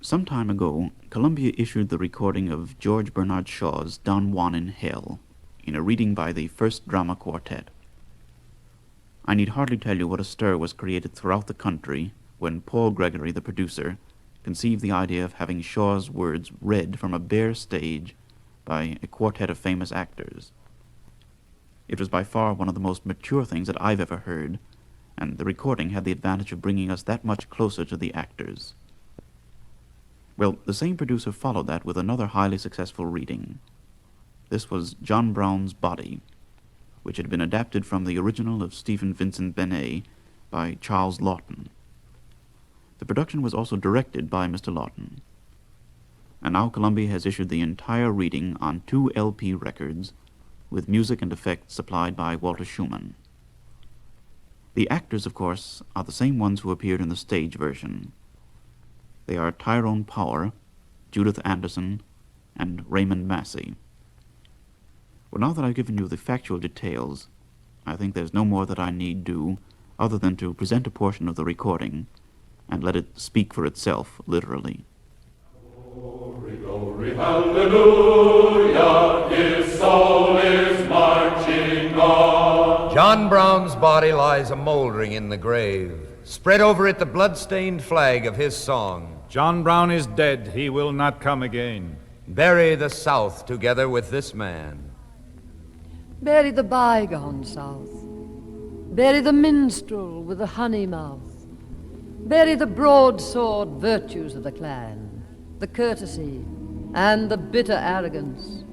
Some time ago, Columbia issued the recording of George Bernard Shaw's Don Juan in Hell, in a reading by the First Drama Quartet. I need hardly tell you what a stir was created throughout the country when Paul Gregory, the producer, conceived the idea of having Shaw's words read from a bare stage by a quartet of famous actors. It was by far one of the most mature things that I've ever heard, and the recording had the advantage of bringing us that much closer to the actors. Well, the same producer followed that with another highly successful reading. This was John Brown's Body, which had been adapted from the original of Stephen Vincent Benet by Charles Laughton. The production was also directed by Mr. Laughton. And now Columbia has issued the entire reading on 2 LP records, with music and effects supplied by Walter Schumann. The actors, of course, are the same ones who appeared in the stage version. They are Tyrone Power, Judith Anderson, and Raymond Massey. Well, now that I've given you the factual details, I think there's no more that I need do other than to present a portion of the recording and let it speak for itself, literally. Glory, glory, hallelujah, his soul is marching on. John Brown's body lies a-mouldering in the grave. Spread over it the blood-stained flag of his song. John Brown is dead, he will not come again. Bury the South together with this man. Bury the bygone South. Bury the minstrel with the honey mouth. Bury the broadsword virtues of the clan, the courtesy and the bitter arrogance.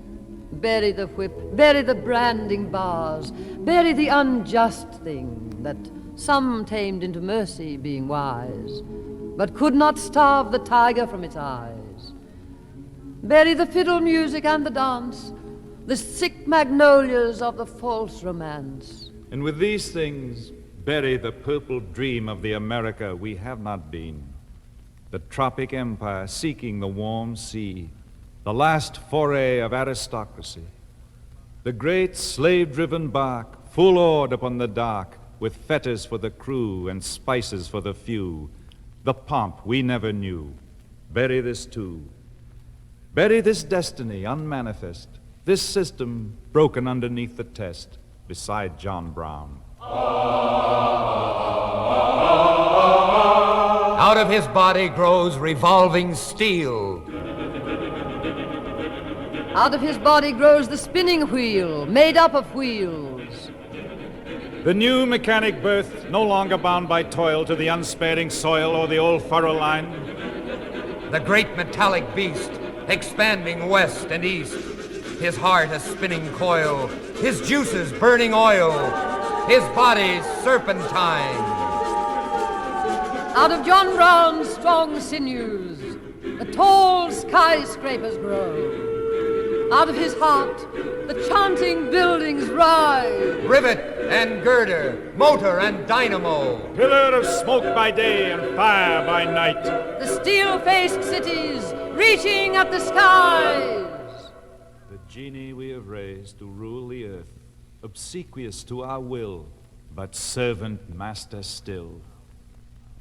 Bury the whip, bury the branding bars, bury the unjust thing that some tamed into mercy, being wise, but could not starve the tiger from its eyes. Bury the fiddle music and the dance, the sick magnolias of the false romance. And with these things, bury the purple dream of the America we have not been, the tropic empire seeking the warm sea, the last foray of aristocracy, the great slave-driven bark, full oared upon the dark, with fetters for the crew and spices for the few, the pomp we never knew. Bury this too. Bury this destiny unmanifest, this system broken underneath the test, beside John Brown. Out of his body grows revolving steel. Out of his body grows the spinning wheel, made up of wheels. The new mechanic birth, no longer bound by toil to the unsparing soil or the old furrow line. The great metallic beast, expanding west and east. His heart a spinning coil, his juices burning oil, his body serpentine. Out of John Brown's strong sinews, the tall skyscrapers grow. Out of his heart, the chanting buildings rise. Rivet and girder, motor and dynamo. Pillar of smoke by day and fire by night. The steel-faced cities reaching at the skies. The genie we have raised to rule the earth, obsequious to our will, but servant master still.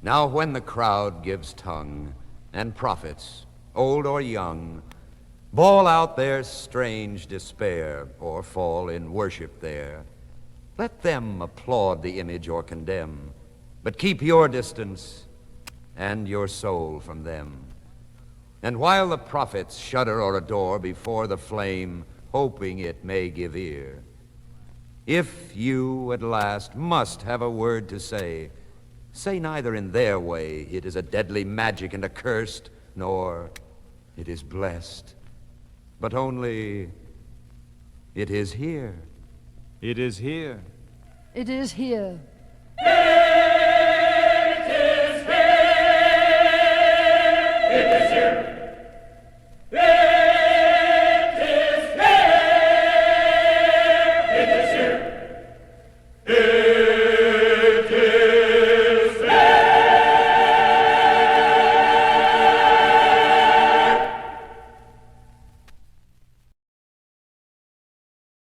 Now when the crowd gives tongue, and prophets, old or young, bawl out their strange despair, or fall in worship there, let them applaud the image or condemn, but keep your distance and your soul from them. And while the prophets shudder or adore before the flame, hoping it may give ear, if you at last must have a word to say, say neither in their way, it is a deadly magic and accursed, nor it is blessed, but only it is here. It is here. It is here.